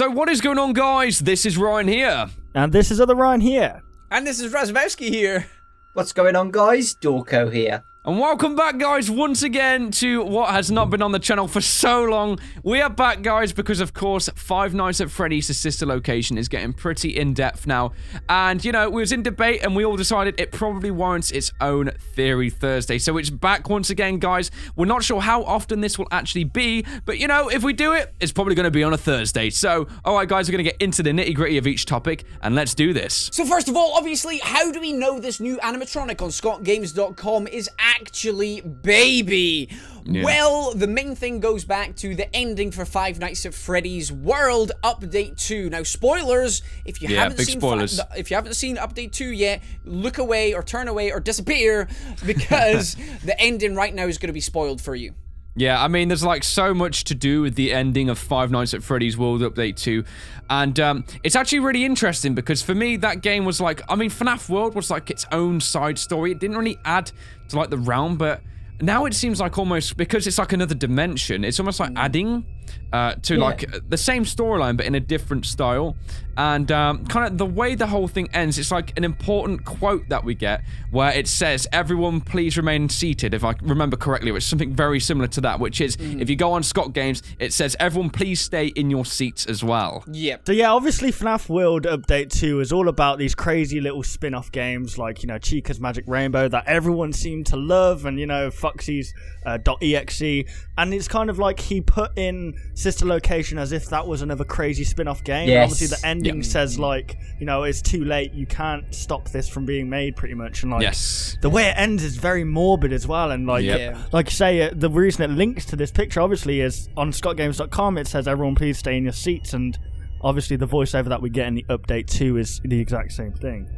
So what is going on, guys? This is Ryan here. And this is other Ryan here. And this is Razmowski here. What's going on, guys? Dorko here. And welcome back, guys, once again to what has not been on the channel for so long. We are back, guys, because, of course, Five Nights at Freddy's, the sister location, is getting pretty in-depth now. And, you know, we was in debate, and we all decided it probably warrants its own Theory Thursday. So it's back once again, guys. We're not sure how often this will actually be, but, you know, if we do it, it's probably going to be on a Thursday. So, all right, guys, we're going to get into the nitty-gritty of each topic, and let's do this. So first of all, obviously, how do we know this new animatronic on ScottGames.com is actually baby? Yeah. Well, the main thing goes back to the ending for Five Nights at Freddy's World Update 2. Now, spoilers, if you haven't big seen spoilers. if you haven't seen Update 2 yet, look away or turn away or disappear, because the ending right now is going to be spoiled for you. Yeah, I mean, there's like so much to do with the ending of Five Nights at Freddy's World Update 2, and it's actually really interesting because for me, that game was like, I mean, FNAF World was like its own side story. It didn't really add to like the realm, but now it seems like almost, because it's like another dimension, it's almost like adding to like the same storyline but in a different style. And kind of the way the whole thing ends, it's like an important quote that we get where it says, "Everyone please remain seated," if I remember correctly. It's something very similar to that, which is if you go on Scott Games, it says, "Everyone please stay in your seats" as well. Yep. So yeah, obviously FNAF World Update 2 is all about these crazy little spin-off games like, you know, Chica's Magic Rainbow that everyone seemed to love, and, you know, Foxy's .exe, and it's kind of like he put in Sister Location as if that was another crazy spin-off game. Yes. And obviously the ending says, like, you know, it's too late, you can't stop this from being made, pretty much. And like, the way it ends is very morbid as well, and like, like you say, the reason it links to this picture obviously is on ScottGames.com. It says, "Everyone please stay in your seats," and obviously the voiceover that we get in the update 2 is the exact same thing.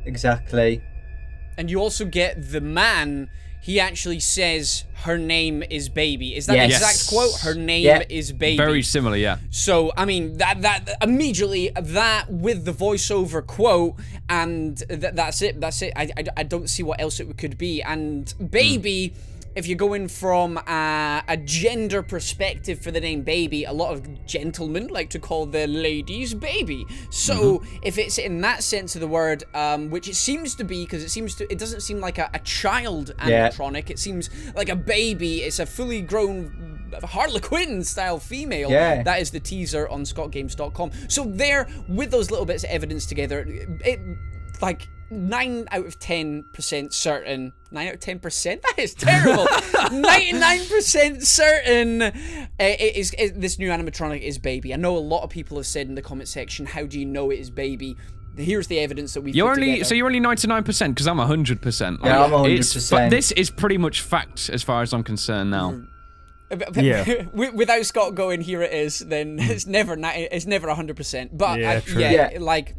Exactly. And you also get the man. He actually says her name is Baby. Is that the exact quote? Her name is Baby. Very similar, yeah. So, I mean, that immediately, that with the voiceover quote, and that's it. That's it. I don't see what else it could be. And Baby, if you're going from a gender perspective for the name Baby, a lot of gentlemen like to call their ladies Baby. So if it's in that sense of the word, which it seems to be, because it doesn't seem like a child animatronic. It seems like a baby. It's a fully grown Harlequin style female. That is the teaser on ScottGames.com. So there, with those little bits of evidence together, it like 9 out of 10% certain. 9 out of 10%? That is terrible. 99% certain this new animatronic is Baby. I know a lot of people have said in the comment section, how do you know it is Baby? Here's the evidence that we've put together. So you're only 99%, because I'm 100%. Yeah, I'm 100%. But this is pretty much fact as far as I'm concerned now. Without Scott going, here it is, then it's never 100%. But like...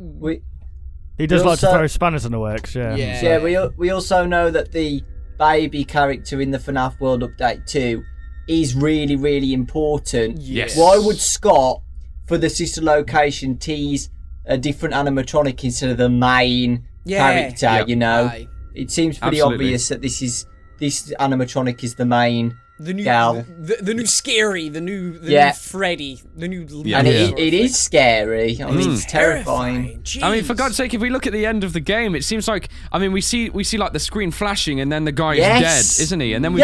He does like to throw spanners in the works, we also know that the baby character in the FNAF World Update 2 is really, really important. Yes. Why would Scott, for the sister location, tease a different animatronic instead of the main character, you know? It seems pretty obvious that this animatronic is the main gal. The new Scary, the new Freddy, the new and it is scary. I mean, it's terrifying. I mean, for God's sake, if we look at the end of the game, it seems like, I mean, we see like the screen flashing, and then the guy is dead, isn't he? And then we've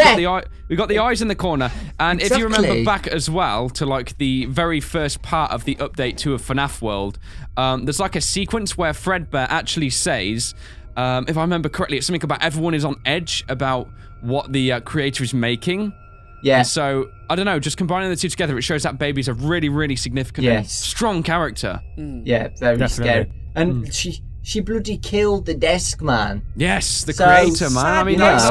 got the eyes in the corner. And if you remember back as well to like the very first part of the update 2 of FNAF World, there's like a sequence where Fredbear actually says, if I remember correctly, it's something about everyone is on edge about what the creator is making. And so, I don't know, just combining the two together, it shows that Baby's a really, really significant and strong character. Yeah, very scary. And she bloody killed the desk man. Yes, the creator, man. I mean, that's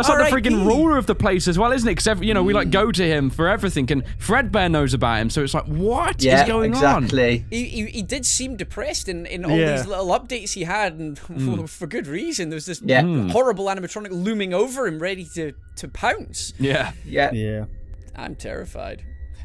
like the friggin' ruler of the place as well, isn't it? Because, you know, we like go to him for everything, and Fredbear knows about him, so it's like, what is going on? He did seem depressed in all these little updates he had, and for good reason. There was this horrible animatronic looming over him, ready to pounce. Yeah. I'm terrified.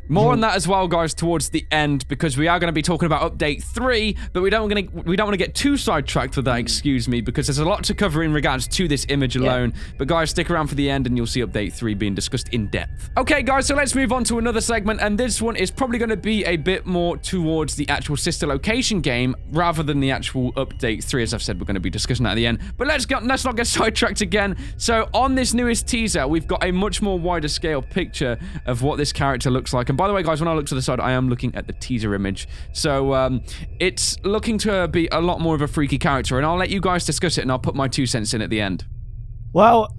More on that as well, guys, towards the end, because we are going to be talking about update 3, but we don't want to get too sidetracked with that, excuse me, because there's a lot to cover in regards to this image alone. But guys, stick around for the end and you'll see update 3 being discussed in depth. Okay, guys, so let's move on to another segment, and this one is probably going to be a bit more towards the actual sister location game rather than the actual update 3. As I've said, we're going to be discussing that at the end. But let's not get sidetracked again. So on this newest teaser, we've got a much more wider scale picture of what this character looks like. And by the way, guys, when I look to the side, I am looking at the teaser image. So it's looking to be a lot more of a freaky character, and I'll let you guys discuss it, and I'll put my 2 cents in at the end. Well,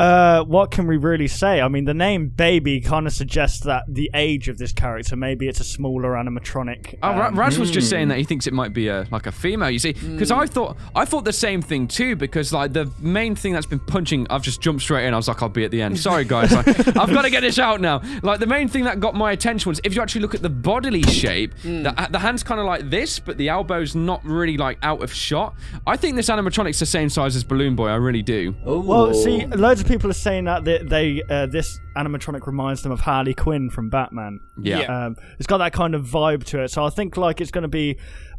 what can we really say? I mean, the name Baby kind of suggests that the age of this character, maybe it's a smaller animatronic. Raz was just saying that he thinks it might be like a female, you see, because I thought the same thing too, because like the main thing that's been punching, I've just jumped straight in, I was like, I'll be at the end. Sorry guys, I've got to get this out now. Like the main thing that got my attention was, if you actually look at the bodily shape, the hand's kind of like this, but the elbow's not really like out of shot. I think this animatronic's the same size as Balloon Boy, I really do. Ooh. Well, see, loads of people are saying that this animatronic reminds them of Harley Quinn from Batman. Yeah. It's got that kind of vibe to it. So I think like it's going to be...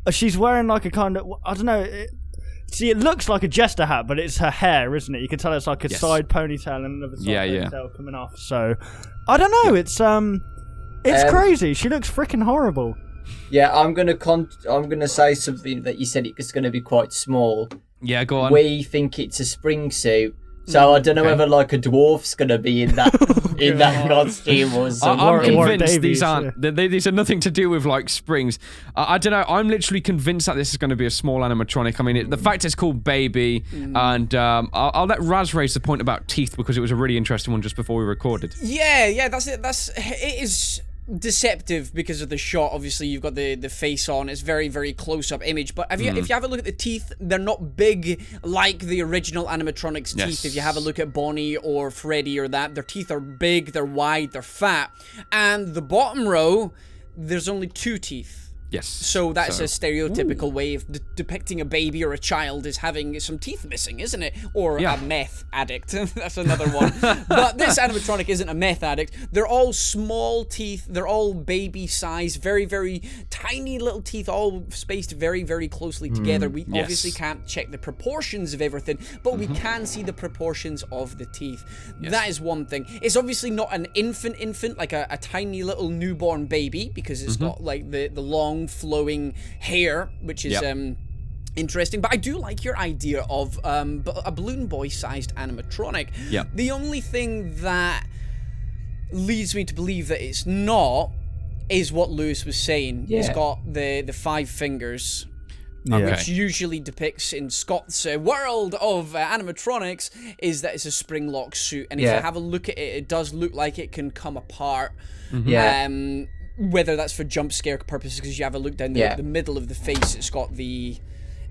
she's wearing like a kind of... I don't know... it looks like a jester hat, but it's her hair, isn't it? You can tell it's like a side ponytail and another side ponytail coming off. So I don't know. It's crazy. She looks freaking horrible. Yeah, I'm gonna say something that you said it's going to be quite small. Yeah, go on. We think it's a spring suit. So I don't know whether like a dwarf's gonna be in that that costume or something. I'm convinced these aren't. These are nothing to do with like springs. I don't know. I'm literally convinced that this is going to be a small animatronic. I mean, the fact it's called Baby, and I'll let Raz raise the point about teeth because it was a really interesting one just before we recorded. Yeah, that's it. It is deceptive because of the shot. Obviously you've got the face on, it's very, very close-up image, but if you have a look at the teeth, they're not big like the original animatronics teeth. If you have a look at Bonnie or Freddy or that, their teeth are big, they're wide, they're fat, and the bottom row, there's only 2 teeth. Yes. So that's a stereotypical way of depicting a baby or a child is having some teeth missing, isn't it? Or a meth addict. That's another one. But this animatronic isn't a meth addict. They're all small teeth. They're all baby size. Very, very tiny little teeth, all spaced very, very closely together. We obviously can't check the proportions of everything, but we can see the proportions of the teeth. That is one thing. It's obviously not an infant, like a tiny little newborn baby, because it's got like the long flowing hair, which is interesting. But I do like your idea of a Balloon Boy sized animatronic. The only thing that leads me to believe that it's not is what Lewis was saying. It's got the 5 fingers, which usually depicts in Scott's world of animatronics is that it's a spring lock suit, and if you have a look at it, it does look like it can come apart. Whether that's for jump scare purposes, because you have a look down the middle of the face, it's got the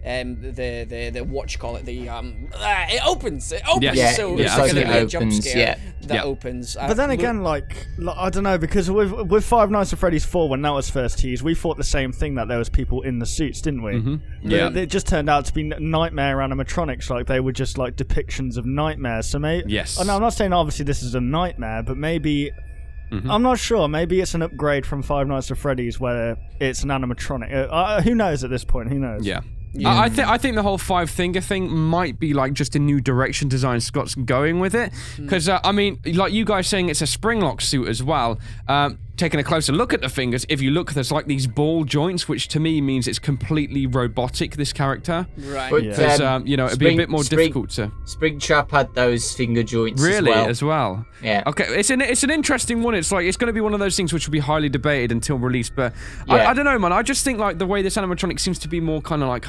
what you call it, it opens, so it's going to be a jump scare that opens. But then again, like I don't know, because with Five Nights at Freddy's 4, when that was first teased, we thought the same thing, that there was people in the suits, didn't we? It just turned out to be nightmare animatronics, like they were just like depictions of nightmares. So maybe I'm not saying obviously this is a nightmare, but maybe I'm not sure. Maybe it's an upgrade from Five Nights at Freddy's where it's an animatronic. Who knows at this point? Who knows? I think the whole 5-finger thing might be like just a new direction design Scott's going with it, because I mean, like you guys saying it's a spring lock suit as well. Taking a closer look at the fingers, if you look, there's like these ball joints, which to me means it's completely robotic, this character. Right. Because you know, it'd be a bit more difficult to. Springtrap had those finger joints as well. Yeah. Okay, it's an interesting one. It's like it's going to be one of those things which will be highly debated until release. But I don't know, man. I just think like the way this animatronic seems to be more kind of like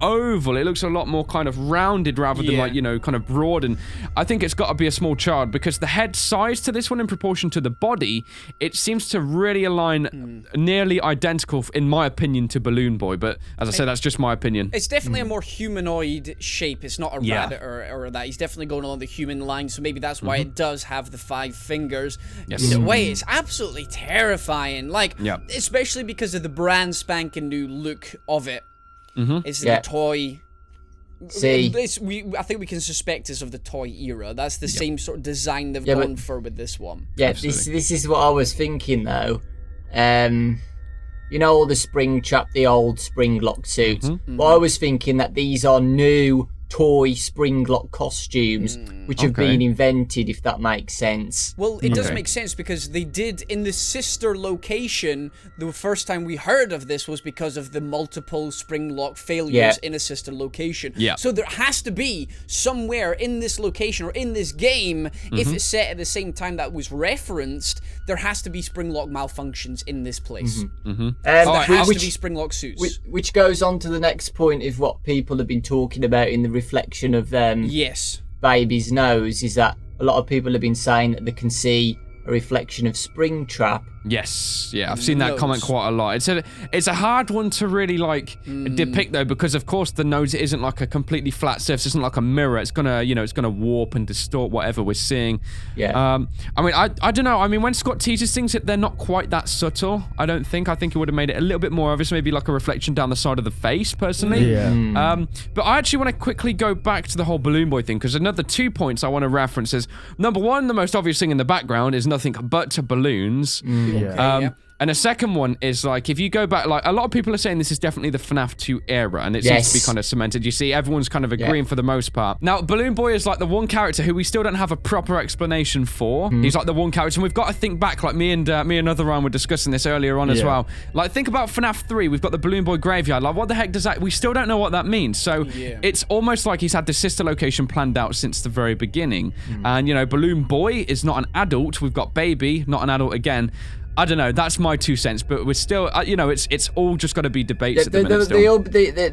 oval. It looks a lot more kind of rounded rather than like, you know, kind of broad, and I think it's got to be a small child, because the head size to this one in proportion to the body, it seems to really align nearly identical, in my opinion, to Balloon Boy. But as I said, that's just my opinion. It's definitely a more humanoid shape. It's not a rabbit or that. He's definitely going along the human line, so maybe that's why it does have the 5 fingers. In a way, it's absolutely terrifying, like especially because of the brand spanking new look of it. It's the toy. I think we can suspect it's of the toy era. That's the same sort of design they've gone for with this one. Yeah, this is what I was thinking though. you know, all the Springtrap, the old Springlock suits. Well, I was thinking that these are new toy Springlock costumes which have been invented, if that makes sense. Well, it does make sense because they did in the sister location. The first time we heard of this was because of the multiple Springlock failures in a sister location. So there has to be somewhere in this location or in this game, if it's set at the same time that was referenced, there has to be Springlock malfunctions in this place. There has to be Springlock suits. Which goes on to the next point of what people have been talking about in the reflection of Baby's nose, is that a lot of people have been saying that they can see a reflection of Springtrap. Yes, yeah, I've seen that comment quite a lot. It's a hard one to really like depict though, because of course the nose isn't like a completely flat surface, it's not like a mirror. It's gonna, you know, it's gonna warp and distort whatever we're seeing. I mean, I don't know. I mean, when Scott teases things, they're not quite that subtle. I don't think. I think it would have made it a little bit more obvious, maybe like a reflection down the side of the face, personally. But I actually want to quickly go back to the whole Balloon Boy thing, because another 2 points I want to reference is, number one, the most obvious thing in the background is nothing but balloons. And a second one is, like, if you go back, like, a lot of people are saying this is definitely the FNAF 2 era, and it seems to be kind of cemented. You see, everyone's kind of agreeing for the most part. Now, Balloon Boy is, like, the one character who we still don't have a proper explanation for. He's, like, the one character, and we've got to think back, like, me and Other Ryan were discussing this earlier on as well. Like, think about FNAF 3, we've got the Balloon Boy graveyard. Like, what the heck does that... We still don't know what that means. So, it's almost like he's had the sister location planned out since the very beginning. And, you know, Balloon Boy is not an adult. We've got Baby, not an adult again. I don't know. That's my 2 cents, but we're still, you know, it's all just got to be debates at the minute still.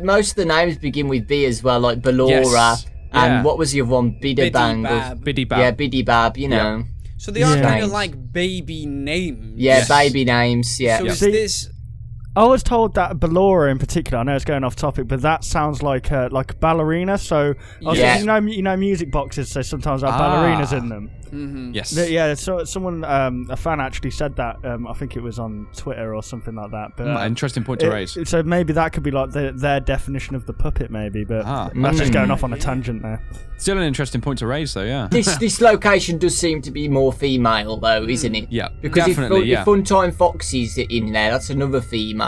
Most of the names begin with B as well, like Ballora, and what was the other one? Bidibang. Bidibab. Yeah, Bidibab, you know. So they are kind of like baby names. Yeah, baby names, yeah. So is this... I was told that Ballora in particular, I know it's going off topic, but that sounds like a ballerina. So you know music boxes, so sometimes have ballerinas in them. Yes. So someone, a fan actually said that. I think it was on Twitter or something like that. But interesting point to raise. So maybe that could be like their definition of the puppet, maybe. But that's just going off on a tangent there. Still an interesting point to raise, though. Yeah. This location does seem to be more female, though, isn't it? Yeah. Because definitely, if Funtime Foxy's in there, that's another female.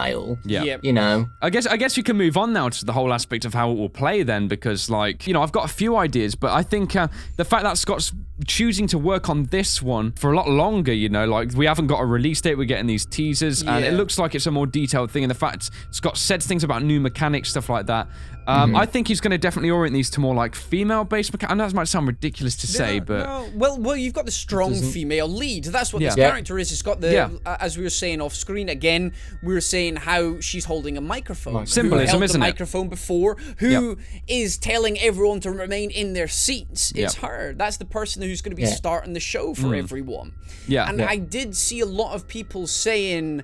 Yeah. You know. I guess we can move on now to the whole aspect of how it will play then, because, like, you know, I've got a few ideas, but I think the fact that Scott's choosing to work on this one for a lot longer, you know, like, we haven't got a release date, we're getting these teasers, and it looks like it's a more detailed thing, and the fact Scott said things about new mechanics, stuff like that. I think he's going to definitely orient these to more, like, female-based mechanics. I know that might sound ridiculous to say, but... No. Well, you've got the strong female lead. That's what this character is. It's got the, as we were saying off-screen, again, we were saying how she's holding a microphone. Symbolism, isn't it? Microphone before, who is telling everyone to remain in their seats. It's her. That's the person who's going to be starting the show for everyone. And I did see a lot of people saying,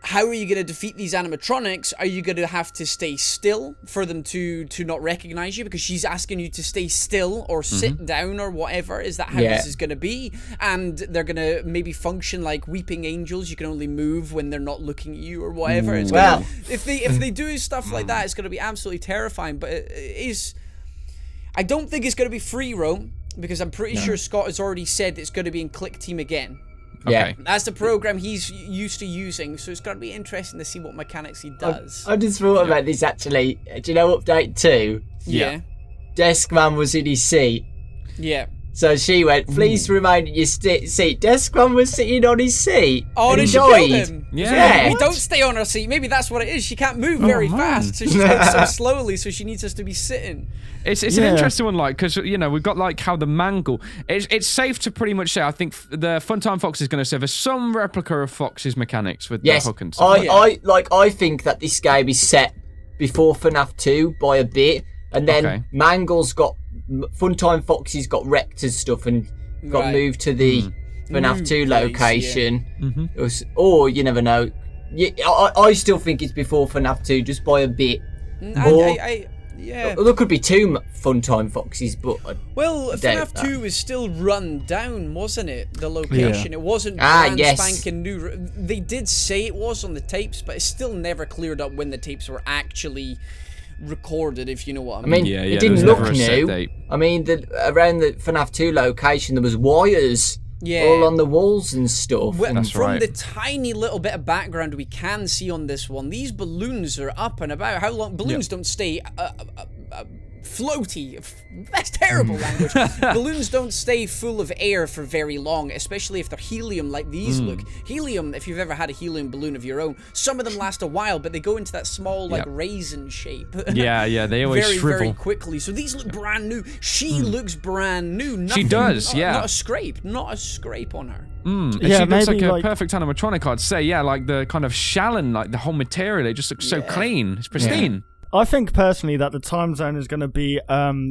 how are you going to defeat these animatronics? Are you going to have to stay still for them to not recognize you? Because she's asking you to stay still or sit down or whatever. Is that how this is going to be? And they're going to maybe function like weeping angels. You can only move when they're not looking at you or whatever. It's gonna, if they do stuff like that, it's going to be absolutely terrifying. But it is... I don't think it's going to be free roam, because I'm pretty sure Scott has already said it's going to be in Click Team again. Okay. That's the program he's used to using, so it's going to be interesting to see what mechanics he does. I just thought about this, actually. Do you know Update 2? Yeah. Deskman was in his seat. Yeah. So she went, please remain in your seat. Deskman was sitting on his seat. Oh, and he died. Yeah. We don't stay on her seat. Maybe that's what it is. She can't move very fast, so she's going so slowly, so she needs us to be sitting. It's an interesting one, like, because, you know, we've got, like, how the mangle... It's safe to pretty much say, I think the Funtime Fox is going to serve as some replica of Fox's mechanics with the hook and stuff. I think that this game is set before FNAF 2 by a bit, and then Mangle's got... Funtime Foxy's got Rector's stuff and got moved to the FNAF 2 location. Or, you never know. I still think it's before FNAF 2, just by a bit. There could be 2 Funtime Foxes, but... Well, FNAF 2 is still run down, wasn't it? The location. It wasn't brand spanking new. They did say it was on the tapes, but it's still never cleared up when the tapes were actually recorded, if you know what I mean. It didn't look new. I mean, around the FNAF 2 location, there was wires all on the walls and stuff. From the tiny little bit of background we can see on this one, these balloons are up and about. How long? Balloons don't stay floaty. That's terrible language. Balloons don't stay full of air for very long, especially if they're helium like these look. Helium, if you've ever had a helium balloon of your own, some of them last a while, but they go into that small like raisin shape. Yeah, they always shrivel very quickly. So these look brand new. She looks brand new. Nothing, she does, not a scrape on her. She looks like a perfect animatronic, I'd say. Yeah, like the kind of shallon, like the whole material, it just looks so clean. It's pristine. Yeah. I think personally that the time zone is going to be,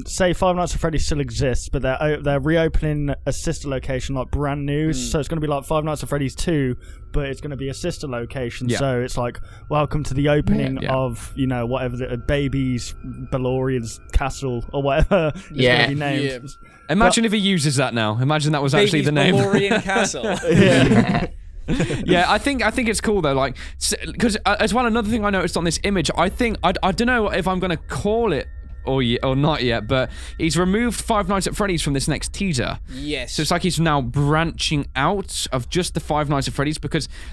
say, Five Nights at Freddy's still exists, but they're reopening a sister location like brand new. So it's going to be like Five Nights at Freddy's 2, but it's going to be a sister location. Yeah. So it's like, welcome to the opening of, you know, whatever the baby's Balorian's castle or whatever it's going to be named. Yeah. Imagine if he uses that now. Imagine that was actually the name. Balorian Castle. Yeah, I think it's cool though, like, because as well, another thing I noticed on this image, I think I don't know if I'm gonna call it or not yet, but he's removed Five Nights at Freddy's from this next teaser. Yes. So it's like he's now branching out of just the Five Nights at Freddy's,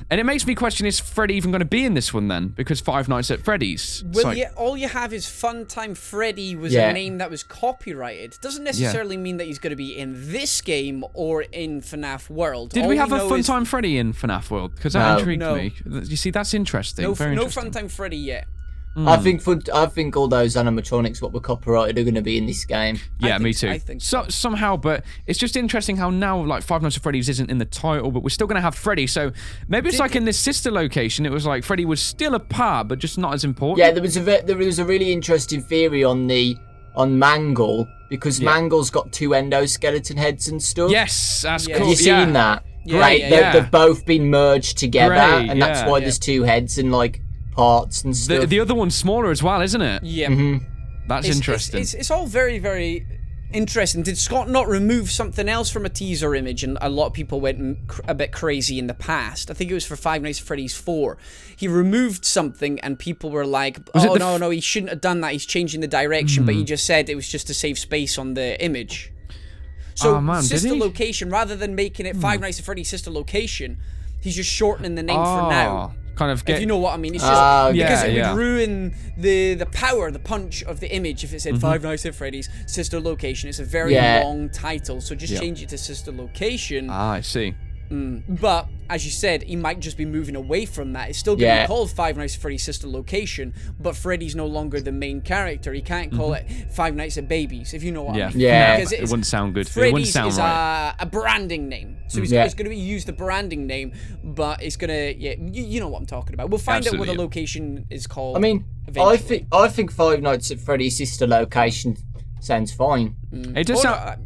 and it makes me question, is Freddy even going to be in this one then? Because Five Nights at Freddy's. Well, all you have is Funtime Freddy was a name that was copyrighted. Doesn't necessarily mean that he's going to be in this game or in FNAF World. Did we have a Funtime Freddy in FNAF World? Because that intrigued me. You see, that's interesting. No interesting. Funtime Freddy yet. I think all those animatronics what were copyrighted are going to be in this game. Yeah, me too. I think so. Somehow, but it's just interesting how now like Five Nights at Freddy's isn't in the title, but we're still going to have Freddy. So maybe it's like in this sister location, it was like Freddy was still a part, but just not as important. Yeah, there was a really interesting theory on Mangle, because Mangle's got two endoskeleton heads and stuff. Yes, that's cool. Have you seen that? Yeah, They've both been merged together, and that's why there's two heads and like parts and stuff. The other one's smaller as well, isn't it? Yeah. That's interesting. It's all very, very interesting. Did Scott not remove something else from a teaser image? And a lot of people went a bit crazy in the past. I think it was for Five Nights at Freddy's 4. He removed something and people were like, no, he shouldn't have done that. He's changing the direction. But he just said it was just to save space on the image. So sister location, rather than making it Five Nights at Freddy's sister location, he's just shortening the name for now. Kind of if you know what I mean. It's just because it would ruin the power, the punch of the image if it said Five Nights at Freddy's sister location. It's a very long title, so just change it to sister location. I see. But as you said, he might just be moving away from that. It's still going to be called Five Nights at Freddy's sister location, but Freddy's no longer the main character. He can't call it Five Nights at Babies, if you know what I mean. Yeah, because it wouldn't sound good. Freddy's it wouldn't sound is right. a branding name, so he's going to use the branding name, but it's going to you know what I'm talking about. We'll find out what the location is called. I mean, eventually. I think Five Nights at Freddy's sister location sounds fine. It does sound.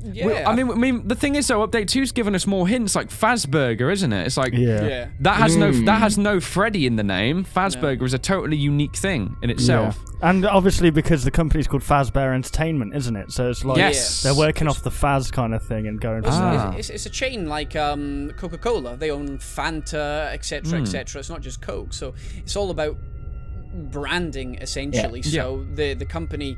I mean, the thing is though, Update 2's given us more hints, like Fazbear, isn't it? It's like that has no Freddy in the name. Fazbear is a totally unique thing in itself. Yeah. And obviously because the company's called Fazbear Entertainment, isn't it? So it's like they're working off the Faz kind of thing and going. It's a chain like Coca-Cola. They own Fanta, etc., etc. It's not just Coke. So it's all about branding essentially. So the company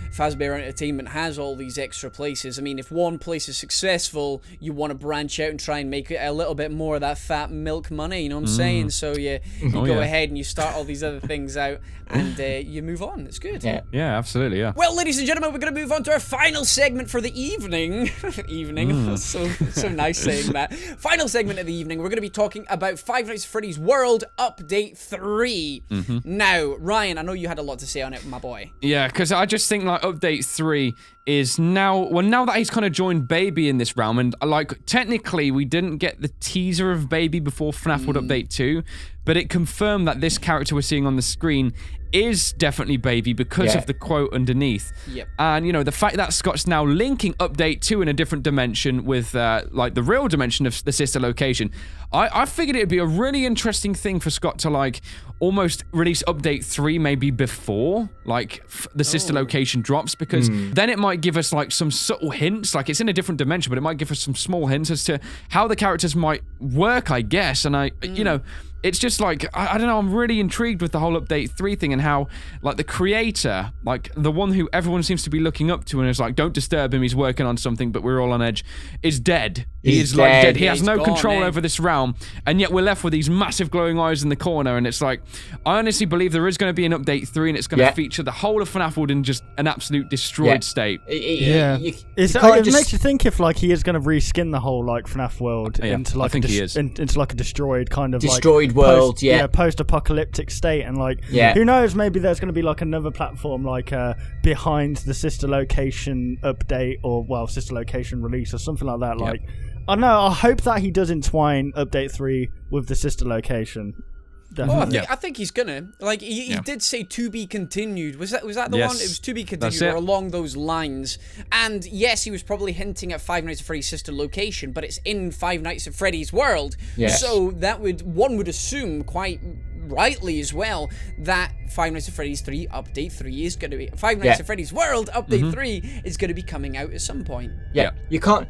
Fazbear Entertainment has all these extra places. I mean, if one place is successful, you want to branch out and try and make a little bit more of that fat milk money, you know what I'm saying? So you go ahead and you start all these other things out and you move on. It's good. Yeah, absolutely, yeah. Well, ladies and gentlemen, we're going to move on to our final segment for the evening. So nice saying that. Final segment of the evening, we're going to be talking about Five Nights at Freddy's World Update 3. Now, Ryan, I know you had a lot to say on it, my boy. Yeah, because I just think like Update 3 is now that he's kind of joined Baby in this realm, and like technically we didn't get the teaser of Baby before FNAF World Update 2, but it confirmed that this character we're seeing on the screen is definitely Baby because of the quote underneath. And you know, the fact that Scott's now linking Update 2 in a different dimension with like the real dimension of the sister location, I figured it'd be a really interesting thing for Scott to like almost release Update 3 maybe before like the sister location drops, because then it might give us like some subtle hints, like it's in a different dimension, but it might give us some small hints as to how the characters might work, I guess. And you know, it's just like, I don't know, I'm really intrigued with the whole Update 3 thing and how, like, the creator, like, the one who everyone seems to be looking up to and is like, don't disturb him, he's working on something, but we're all on edge, is dead. He is like dead. He has no control over this realm, and yet we're left with these massive glowing eyes in the corner, and it's like, I honestly believe there is going to be an Update 3, and it's going to feature the whole of FNAF World in just an absolute destroyed state. It makes you think if, like, he is going to reskin the whole, like, FNAF world into, like, into, like, a destroyed kind of, destroyed world, post-apocalyptic state, and, like, who knows, maybe there's going to be, like, another platform, like, behind the sister location update, or, well, sister location release, or something like that, like... I don't know, I hope that he does entwine Update 3 with the sister location. Definitely. I think he's gonna. Like, he did say to be continued. Was that the one? It was to be continued, or along those lines. And yes, he was probably hinting at Five Nights at Freddy's sister location, but it's in Five Nights at Freddy's World. Yes. So that one would assume quite rightly as well that Five Nights at Freddy's 3 Update 3 is going to be Five Nights at Freddy's World Update 3 is going to be coming out at some point. Yeah. You can't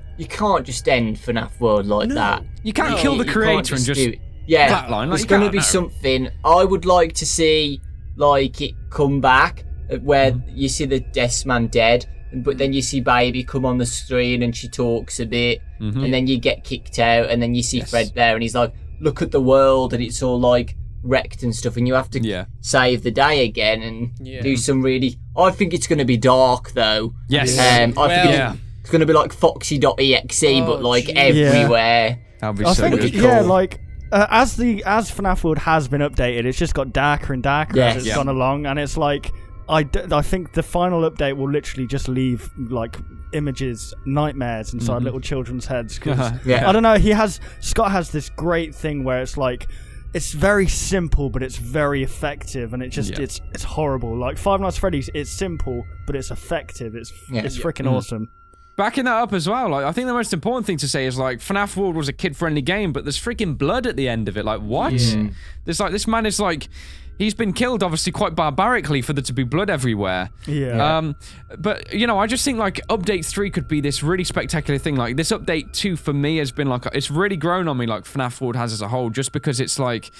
just end FNAF World like that. You can't kill the creator and just flatline. There's going to be something. I would like to see, like, it come back where you see the Death Man dead, but then you see Baby come on the screen and she talks a bit, and then you get kicked out, and then you see Fred there and he's like, look at the world, and it's all like wrecked and stuff, and you have to save the day again and do some really... I think it's going to be dark though. Yes. I think it's going to be like Foxy.exe, but like everywhere. That'd be so good. Yeah, like as FNAF World has been updated, it's just got darker and darker as it's gone along, and it's like I think the final update will literally just leave like images, nightmares inside little children's heads. Cause I don't know, Scott has this great thing where it's like, it's very simple, but it's very effective, and it just it's horrible. Like Five Nights at Freddy's, it's simple, but it's effective. It's freaking awesome. Backing that up as well, like, I think the most important thing to say is, like, FNAF World was a kid-friendly game, but there's freaking blood at the end of it. Like, what? There's like, this man is like, he's been killed, obviously, quite barbarically for there to be blood everywhere. But, you know, I just think, like, Update 3 could be this really spectacular thing. Like, this Update 2, for me, has been, like, it's really grown on me, like FNAF World has as a whole, just because it's, like,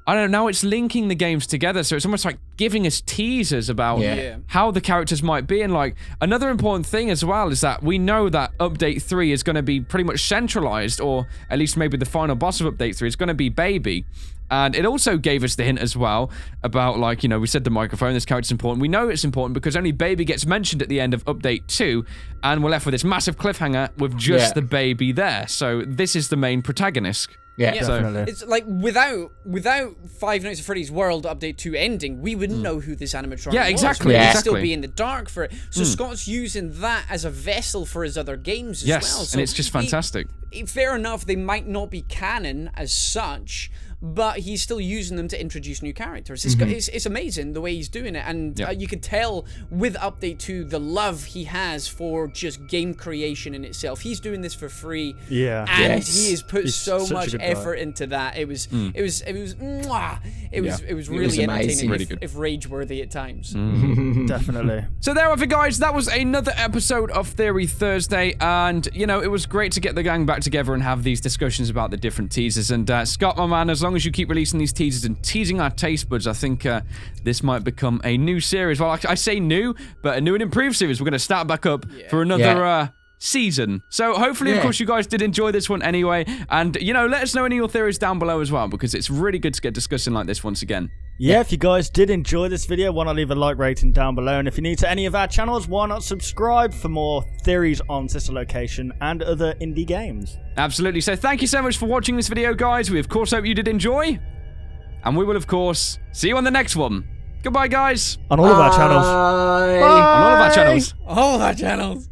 I don't know, now it's linking the games together, so it's almost like giving us teasers about how the characters might be. And, like, another important thing as well is that we know that Update 3 is going to be pretty much centralized, or at least maybe the final boss of Update 3 is going to be Baby. And it also gave us the hint as well about, like, you know, we said the microphone, this character's important. We know it's important because only Baby gets mentioned at the end of Update 2, and we're left with this massive cliffhanger with just the baby there. So this is the main protagonist. Yeah, definitely. It's like, without Five Nights at Freddy's World Update 2 ending, we wouldn't know who this animatronic was. Yeah, exactly. We'd still be in the dark for it. So Scott's using that as a vessel for his other games as well. So and it's just fantastic. Fair enough, they might not be canon as such, but he's still using them to introduce new characters. It's amazing the way he's doing it, and you can tell with Update 2 the love he has for just game creation in itself. He's doing this for free, and he has put so much effort into that. It was really entertaining, really good. if rage-worthy at times. Definitely. So there we go, guys. That was another episode of Theory Thursday, and, you know, it was great to get the gang back together and have these discussions about the different teasers. And Scott, my man, as long as you keep releasing these teasers and teasing our taste buds, I think this might become a new series. Well, I say new, but a new and improved series. We're going to start back up for another season. So hopefully, of course, you guys did enjoy this one anyway. And, you know, let us know any of your theories down below as well, because it's really good to get discussing like this once again. Yeah, if you guys did enjoy this video, why not leave a like rating down below? And if you're new to any of our channels, why not subscribe for more theories on Sister Location and other indie games? Absolutely. So thank you so much for watching this video, guys. We, of course, hope you did enjoy. And we will, of course, see you on the next one. Goodbye, guys. On all of our channels. Bye. On all of our channels. All of our channels.